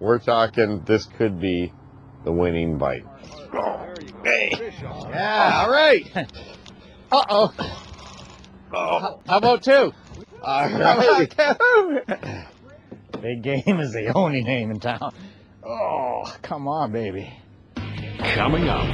We're talking this could be the winning bite. Hey. Yeah, all right. Uh-oh. Oh. How about two? All right. Big game is the only name in town. Oh, come on, baby. Coming up,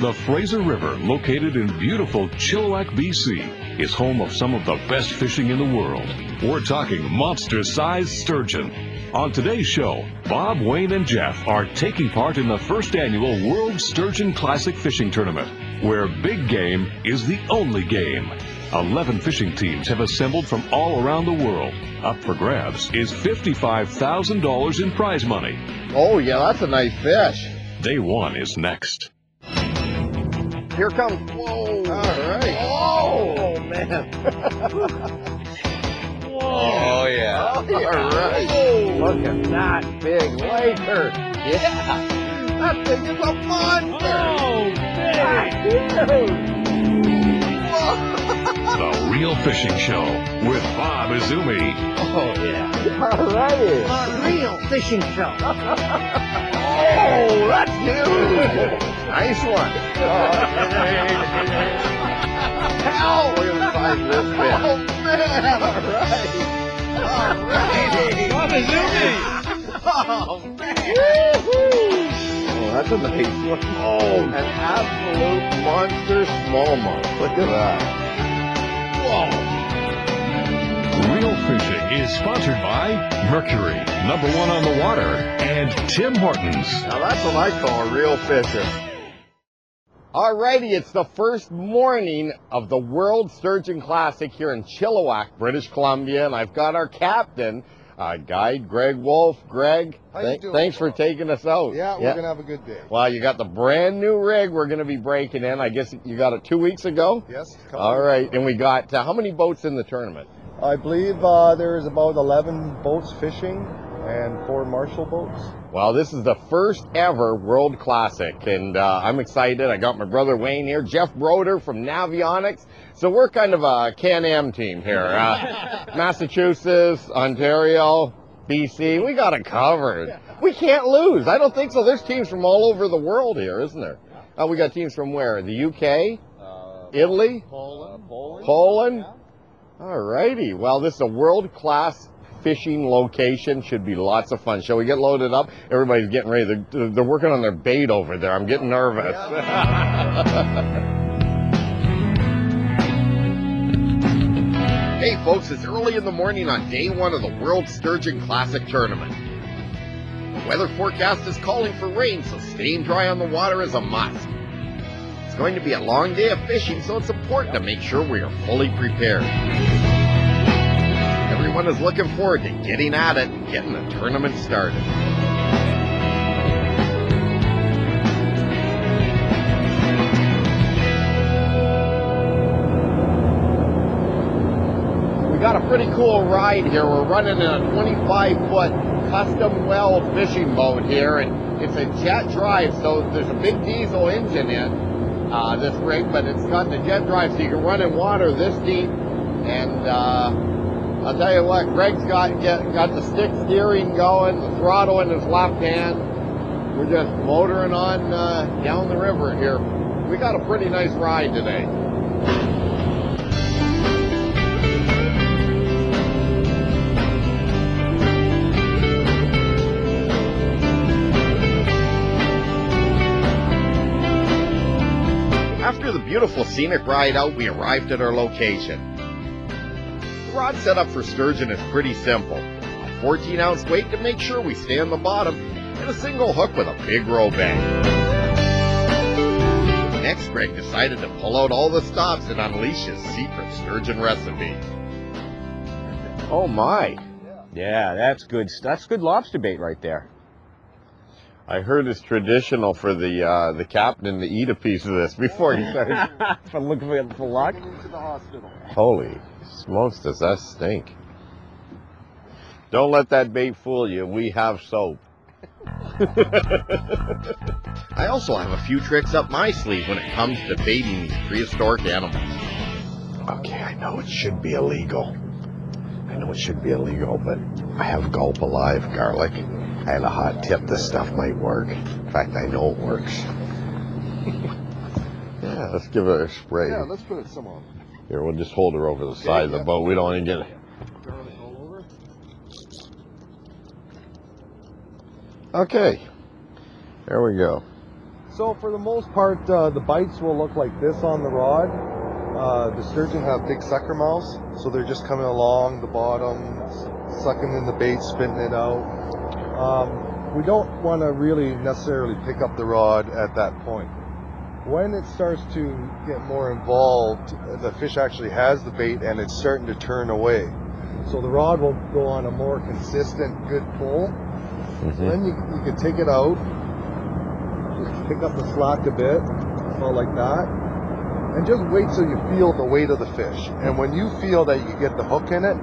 the Fraser River, located in beautiful Chilliwack, BC, is home of some of the best fishing in the world. We're talking monster-sized sturgeon. On today's show, Bob, Wayne, and Jeff are taking part in the first annual World Sturgeon Classic fishing tournament, where big game is the only game. 11 fishing teams have assembled from all around the world. Up for grabs is $55,000 in prize money. Oh, yeah, that's a nice fish. Day one is next. Here comes. Whoa. All right. Oh, man. Oh, yeah. Oh, all right. Look at that big laker. Yeah. That thing is a monster. Oh, The Real Fishing Show with Bob IZUMI. Oh, yeah. All righty. A real fishing show. Oh, that's huge. Nice one. Hell, we're going to find this fish. Oh, man. All right. All righty. Bob IZUMI. Oh, man. Oh, that's a nice one. Oh, an absolute monster smallmouth. Look at that. Whoa. Real Fishing is sponsored by Mercury, #1 on the water, and Tim Hortons. Now that's what I call a real fisher. Alrighty, it's the first morning of the World Sturgeon Classic here in Chilliwack, British Columbia, and I've got our captain, guide Greg Wolf. Greg, thanks for taking us out. Yeah, we're going to have a good day. Well, you got the brand new rig we're going to be breaking in. I guess you got it 2 weeks ago? Yes. All right, and we got, how many boats in the tournament? I believe there's about 11 boats fishing and 4 Marshall boats. Well, this is the first ever World Classic, and I'm excited. I got my brother Wayne here, Jeff BRODEUR from NAVIONICS. So we're kind of a Can-Am team here. Massachusetts, Ontario, BC, we got it covered. We can't lose. I don't think so. There's teams from all over the world here, isn't there? We got teams from where? The UK? Italy? Poland? Yeah. All righty. Well, this is a world-class fishing location. Should be lots of fun. Shall we get loaded up? Everybody's getting ready. They're working on their bait over there. I'm getting nervous. Hey, folks, it's early in the morning on day one of the World Sturgeon Classic tournament. The weather forecast is calling for rain, so staying dry on the water is a must. It's going to be a long day of fishing, so it's important to make sure we are fully prepared. Everyone is looking forward to getting at it and getting the tournament started. We got a pretty cool ride here. We're running in a 25-foot custom well fishing boat here, and it's a jet drive, so there's a big diesel engine in this rig, but it's got the jet drive, so you can run in water this deep. And I'll tell you what, Greg's got the stick steering going, the throttle in his left hand. We're just motoring on down the river here. We got a pretty nice ride today. After the beautiful scenic ride out, we arrived at our location. The rod setup for sturgeon is pretty simple. A 14-ounce weight to make sure we stay on the bottom, and a single hook with a big rope end. Next, Greg decided to pull out all the stops and unleash his secret sturgeon recipe. Oh my. Yeah, that's good. That's good lobster bait right there. I heard it's traditional for the captain to eat a piece of this before he starts. For looking for luck. Into the hospital. Holy smokes, does that stink? Don't let that bait fool you. We have soap. I also have a few tricks up my sleeve when it comes to baiting these prehistoric animals. Okay, I know it should be illegal. I I know it should be illegal, but I have Gulp Alive garlic. I had a hot tip this stuff might work. In fact, I know it works. Yeah, let's give it a spray. Yeah, let's put some on. Here, we'll just hold her over the side of the boat. We don't want to get it. Garlic all over. Okay, there we go. So for the most part, the bites will look like this on the rod. The sturgeon have big sucker mouths, so they're just coming along the bottom, sucking in the bait, spitting it out. We don't want to really necessarily pick up the rod at that point. When it starts to get more involved, the fish actually has the bait and it's starting to turn away. So the rod will go on a more consistent, good pull. So then you can take it out, just pick up the slack a bit, about like that, and just wait till you feel the weight of the fish. And when you feel that you get the hook in it,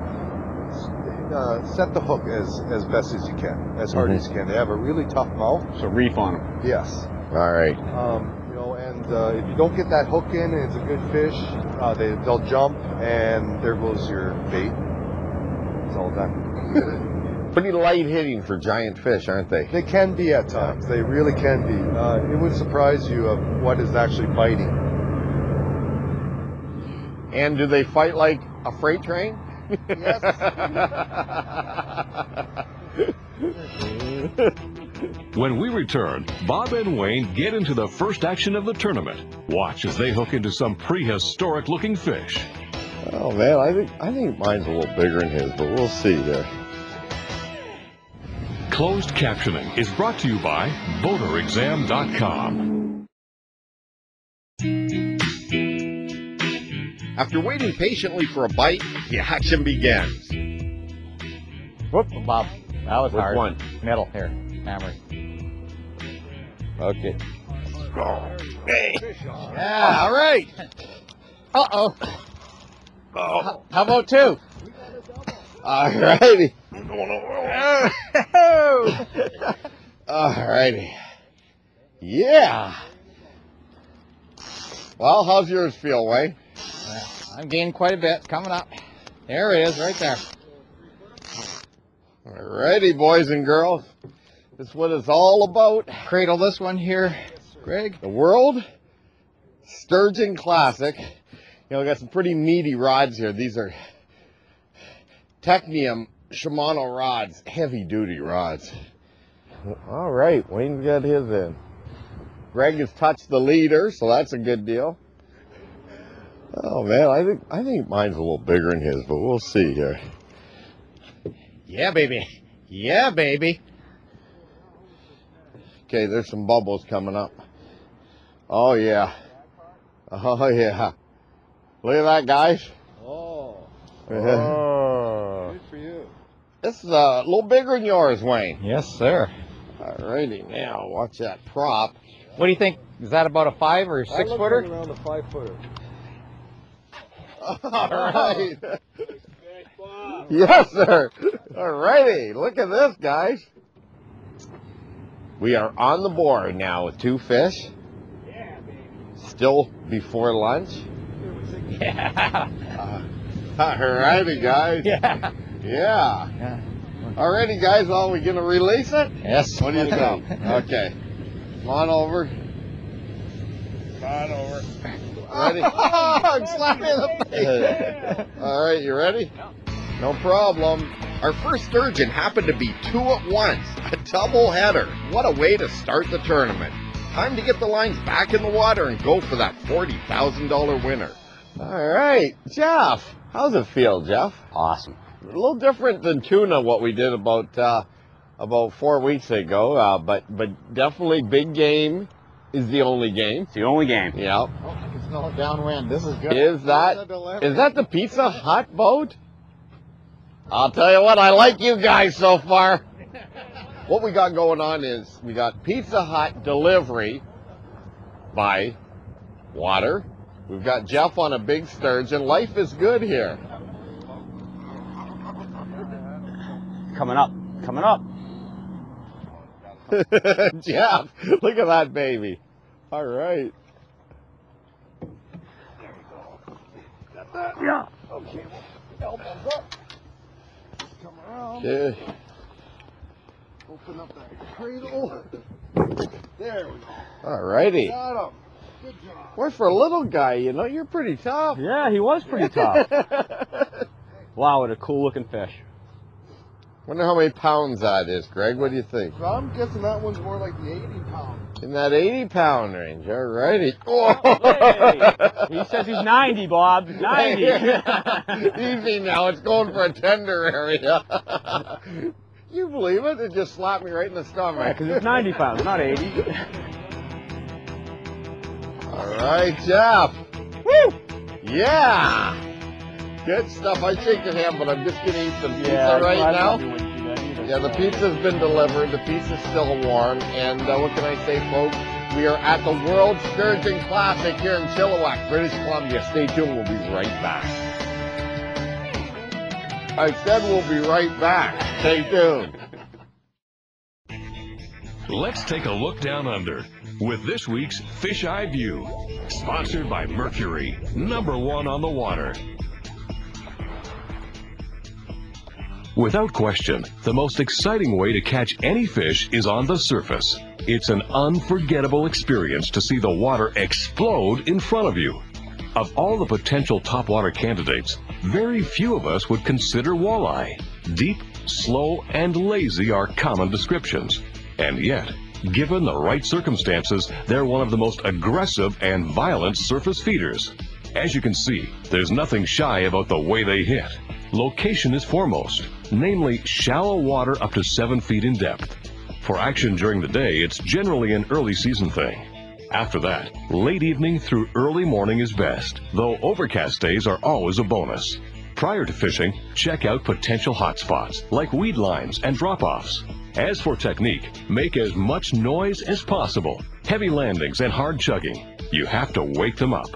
set the hook as best as you can, as hard as you can. They have a really tough mouth. So reef on them. Yes. All right. You know, and if you don't get that hook in and it's a good fish, they'll jump and there goes your bait. It's all done. Pretty light hitting for giant fish, aren't they? They can be at times. They really can be. It would surprise you of what is actually biting. And do they fight like a freight train? Yes. When we return, Bob and Wayne get into the first action of the tournament. Watch as they hook into some prehistoric looking fish. Oh man, I think mine's a little bigger than his, but we'll see there. Closed captioning is brought to you by VoterExam.com. After waiting patiently for a bite, the action begins. Whoop, Bob. That was Which hard. one? Middle here. Hammer. Okay. Oh, hey. Yeah, all right. Uh-oh. Oh. How about two? All righty. All righty. Yeah. Well, how's yours feel, Wayne? I'm gaining quite a bit. Coming up. There it is, right there. All righty, boys and girls. This is what it's all about. Cradle this one here, Greg. The World Sturgeon Classic. You know, we got some pretty meaty rods here. These are Technium Shimano rods, heavy-duty rods. All right, Wayne's got his in. Greg has touched the leader, so that's a good deal. Oh man, I think mine's a little bigger than his, but we'll see here. Yeah, baby. Yeah, baby. Okay, there's some bubbles coming up. Oh yeah. Oh yeah. Look at that, guys. Oh. Oh. Good for you. This is a little bigger than yours, Wayne. Yes, sir. Alrighty, now watch that prop. What do you think? Is that about a 5 or 6 footer? Around a 5 footer. All right. Yes, sir. All righty. Look at this, guys. We are on the board now with 2 fish. Yeah, baby. Still before lunch. Yeah. All righty, guys. Yeah. Yeah. All righty, guys. Well, we going to release it? Yes. What do you think? Okay. Come on over. Come on over. Ready? Oh, slap me in the face. All right, you ready? No problem. Our first sturgeon happened to be 2 at once. A double header. What a way to start the tournament. Time to get the lines back in the water and go for that $40,000 winner. All right, Jeff. How's it feel, Jeff? Awesome. A little different than tuna, what we did about 4 weeks ago, but definitely big game is the only game. It's the only game. Yeah. Oh, it's no downwind. This is good. Is that the Pizza Hut boat? I'll tell you what, I like you guys so far. What we got going on is we got Pizza Hut delivery by water. We've got Jeff on a big sturgeon. Life is good here. Coming up. Coming up. Jeff, look at that baby. All right. Yeah. Okay. Elbows up. Okay. Open up that cradle. There we go. Alrighty. Got him. Good job. Boy, for a little guy, you know, you're pretty tough. Yeah, he was pretty tough. Wow, what a cool looking fish. Wonder how many pounds that is, Greg. What do you think? So I'm guessing that one's more like the 80 pound. In that 80-pound range. Alrighty. Oh. Hey, he says he's 90, Bob. 90. Easy now. It's going for a tender area. You believe it? It just slapped me right in the stomach. Because it's 90 pounds, not 80. All right, Jeff. Woo! Yeah. Good stuff. I shake your hand, but I'm just going to eat some pizza right now. Yeah, the pizza's been delivered. The pizza's still warm. And what can I say, folks? We are at the World Sturgeon Classic here in Chilliwack, British Columbia. Stay tuned. We'll be right back. I said we'll be right back. Stay tuned. Let's take a look down under with this week's Fish Eye View, sponsored by Mercury, #1 on the water. Without question, the most exciting way to catch any fish is on the surface. It's an unforgettable experience to see the water explode in front of you. Of all the potential topwater candidates, very few of us would consider walleye. Deep, slow, and lazy are common descriptions. And yet, given the right circumstances, they're one of the most aggressive and violent surface feeders. As you can see, there's nothing shy about the way they hit. Location is foremost, namely shallow water up to 7 feet in depth. For action during the day, it's generally an early season thing. After that, late evening through early morning is best, though overcast days are always a bonus. Prior to fishing, check out potential hotspots like weed lines and drop-offs. As for technique, make as much noise as possible. Heavy landings and hard chugging. You have to wake them up.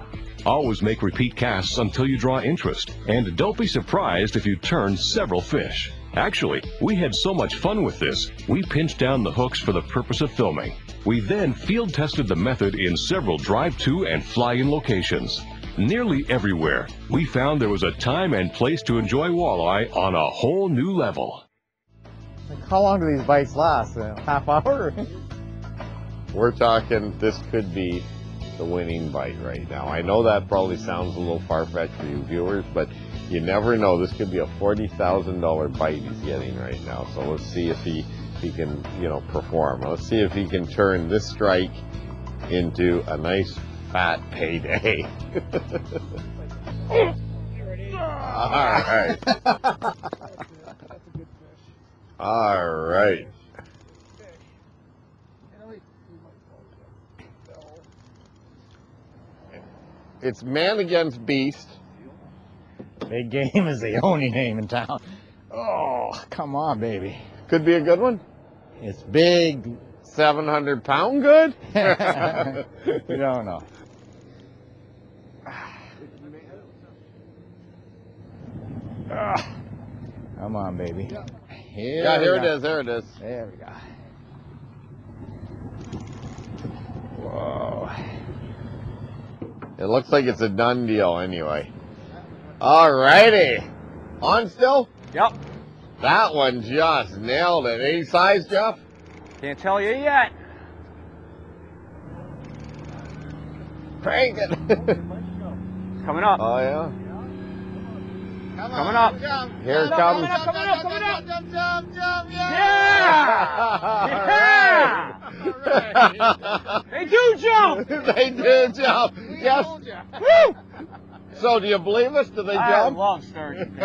Always make repeat casts until you draw interest, and don't be surprised if you turn several fish. Actually, we had so much fun with this, we pinched down the hooks for the purpose of filming. We then field tested the method in several drive-to and fly-in locations. Nearly everywhere, we found there was a time and place to enjoy walleye on a whole new level. How long do these bites last? A half hour? We're talking, this could be the winning bite right now. I know that probably sounds a little far-fetched for you viewers, but you never know. This could be a $40,000 bite he's getting right now. So let's see if he can, you know, perform. Let's see if he can turn this strike into a nice fat payday. All right. All right. It's man against beast. Big game is the only name in town. Oh, come on, baby. Could be a good one. It's big. 700-pound good? We don't know. Come on, baby. Here it is. There it is. There we go. Whoa. It looks like it's a done deal anyway. All righty. On still? Yep. That one just nailed it. Any size, Jeff? Can't tell you yet. Crank it. Coming up. Oh, yeah. Coming up. Here it comes. Coming up. Yeah! Yeah! They do jump! They do jump. Yes. Woo! So, do you believe us? Do they jump? I love sturgeon.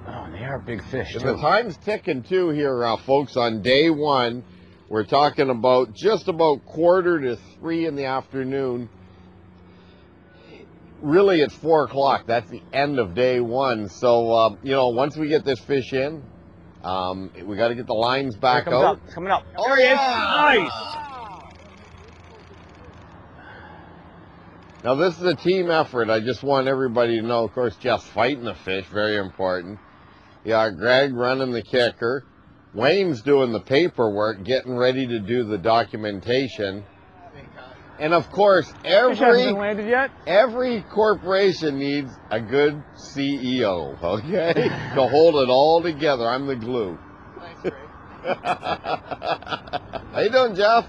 Oh, they are big fish, And too. the time's ticking, too, here, folks. On day one, we're talking about just about 2:45 in the afternoon. Really, it's 4 o'clock. That's the end of day one. So, you know, once we get this fish in, we got to get the lines back out. It's coming up. Oh, There he is. yeah. Nice. Now, this is a team effort. I just want everybody to know, of course, Jeff's fighting the fish, very important. Yeah, Greg running the kicker. Wayne's doing the paperwork, getting ready to do the documentation. And of course, Fish hasn't been landed yet. every corporation needs a good CEO, okay? To hold it all together. I'm the glue. Thanks, Ray. How you doing, Jeff?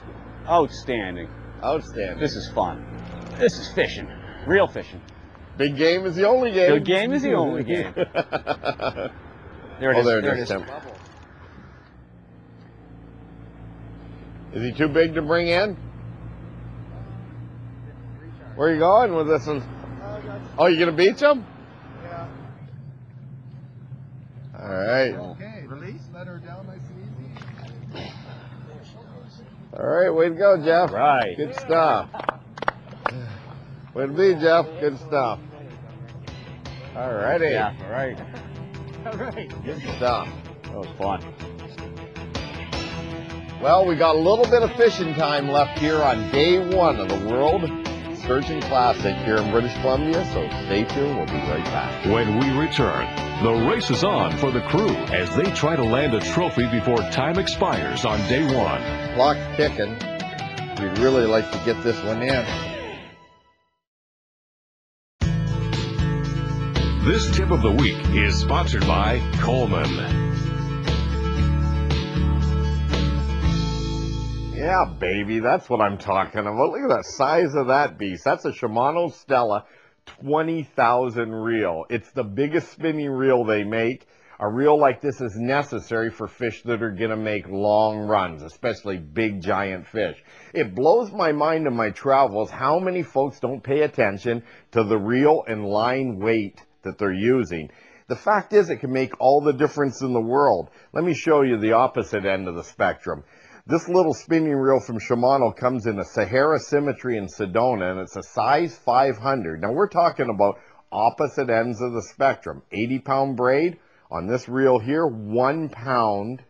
Outstanding. Outstanding. This is fun. This is fishing. Real fishing. Big game is the only game. The game is the only game. There it is. There There it it is. is. Is he too big to bring in? Where are you going with this one? Oh, you gonna beach him? Yeah. All right. Okay, release, let her down nice and easy. All right, way to go, Jeff. Right. Good stuff. Way to be, Jeff. Good stuff. All righty. Yeah, all right. All right. Good stuff. That was fun. Well, we got a little bit of fishing time left here on day one of the World Sturgeon Classic here in British Columbia, so stay tuned. We'll be right back. When we return, the race is on for the crew as they try to land a trophy before time expires on day one. Clock's ticking. We'd really like to get this one in. This tip of the week is sponsored by Coleman. Yeah, baby, that's what I'm talking about. Look at the size of that beast. That's a Shimano Stella 20,000 reel. It's the biggest spinning reel they make. A reel like this is necessary for fish that are going to make long runs, especially big, giant fish. It blows my mind in my travels how many folks don't pay attention to the reel and line weight that they're using. The fact is, it can make all the difference in the world. Let me show you the opposite end of the spectrum. This little spinning reel from Shimano comes in a Sahara Symmetry in Sedona, and it's a size 500. Now, we're talking about opposite ends of the spectrum. 80-pound braid on this reel here, 1 pound.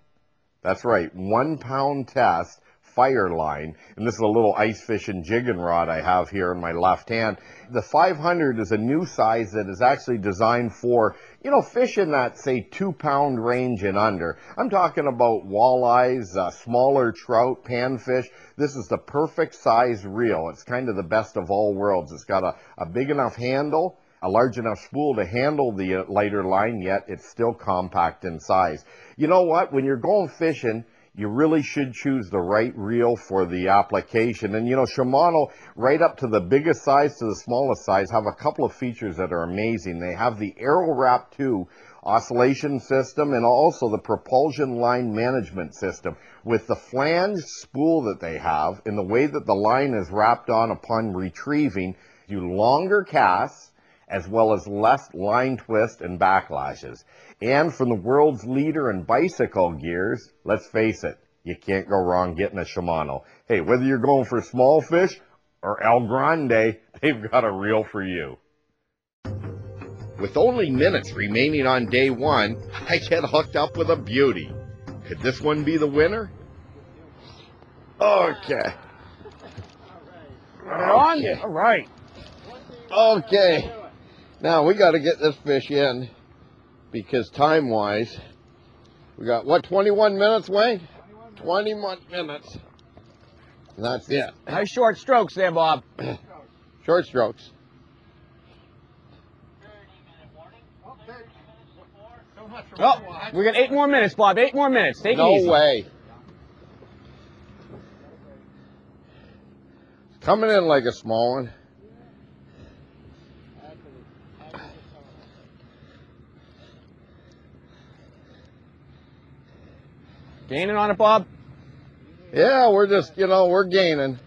That's right, 1 pound test, fire line. And this is a little ice fishing jigging rod I have here in my left hand. The 500 is a new size that is actually designed for, you know, fish in that, say, 2 pound range and under. I'm talking about walleyes, smaller trout, panfish. This is the perfect size reel. It's kind of the best of all worlds. It's got a big enough handle, a large enough spool to handle the lighter line, yet it's still compact in size. You know what? When you're going fishing, you really should choose the right reel for the application. And you know, Shimano, right up to the biggest size to the smallest size, have a couple of features that are amazing. They have the Aero Wrap 2 oscillation system and also the propulsion line management system. With the flange spool that they have and the way that the line is wrapped on upon retrieving, you longer casts as well as less line twist and backlashes. And from the world's leader in bicycle gears, let's face it, you can't go wrong getting a Shimano. Hey, whether you're going for small fish or El Grande, they've got a reel for you. With only minutes remaining on day one, I get hooked up with a beauty. Could this one be the winner? Okay. On? All right. Okay. Now we got to get this fish in because time-wise, we got, what, 21 minutes, Wayne? 21 minutes. And that's it. Nice short strokes there, Bob. Short strokes. Oh, we got 8 more minutes, Bob. 8 more minutes. Take it easy. No way. Coming in like a small one. Gaining on it, Bob? Yeah, we're just, you know, we're gaining.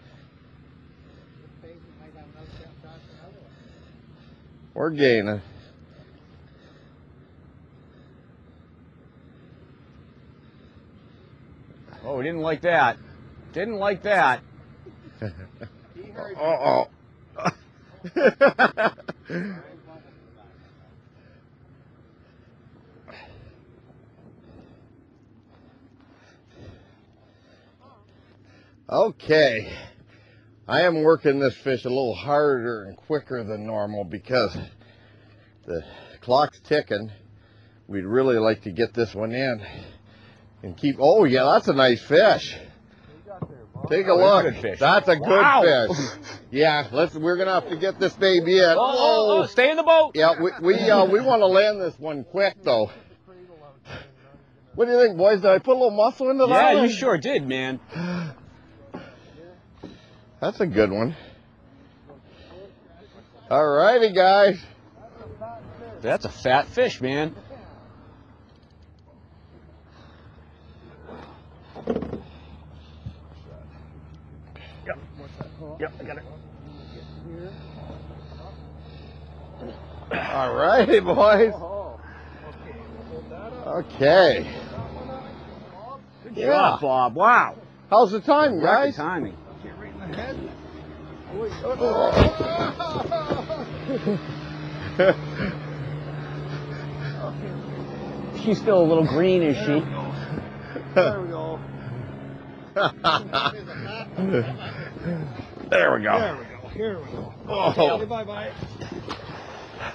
We're gaining. Oh, we didn't like that. Didn't like that. Uh-oh. Okay, I am working this fish a little harder and quicker than normal because the clock's ticking. We'd really like to get this one in and keep, oh yeah, that's a nice fish. Take a Oh, look. that's a good fish. That's a good Wow. fish. Yeah, we're gonna have to get this baby in. Oh, stay in the boat. Yeah, we want to land this one quick though. What do you think, boys? Did I put a little muscle into that Yeah, one? you sure did, man. That's a good one. All righty, guys. That's a fat fish, man. Yep, I got it. All righty, boys. Okay. Good Yeah. job, Bob. Wow. How's the time, Record guys? timing. She's still a little green, is she? There we go. There we go. Here we go. Oh. Bye-bye.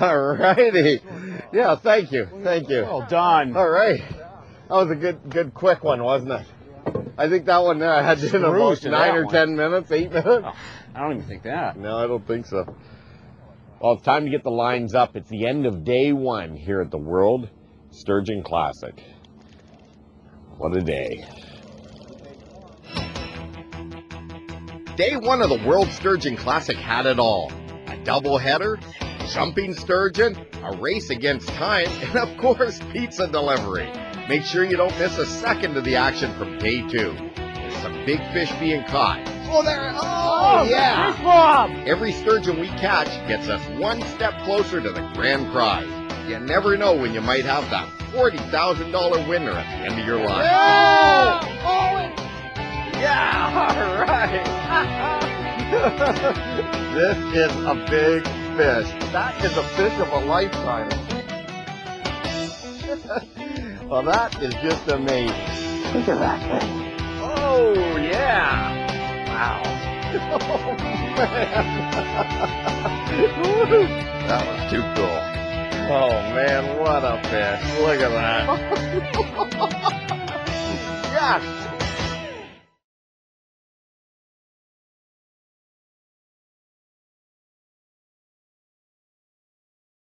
All righty. Yeah, thank you. Thank you. Well done. All right. That was a good quick one, wasn't it? I think that one had in about Cruise to 9 that or one. 10 minutes, 8 minutes. Oh, I don't even think that. No, I don't think so. Well, it's time to get the lines up. It's the end of day one here at the World Sturgeon Classic. What a day. Day one of the World Sturgeon Classic had it all. A doubleheader, jumping sturgeon, a race against time, and of course, pizza delivery. Make sure you don't miss a second of the action from day two. There's some big fish being caught. Oh, there! Oh, yeah! Fish Bob! Every sturgeon we catch gets us one step closer to the grand prize. You never know when you might have that $40,000 winner at the end of your line. Yeah! Yeah, all right. This is a big fish. That is a fish of a lifetime. Well, that is just amazing. Look at that thing. Oh, yeah. Wow. Oh, man. That was too cool. Oh, man, what a fish. Look at that. Yes.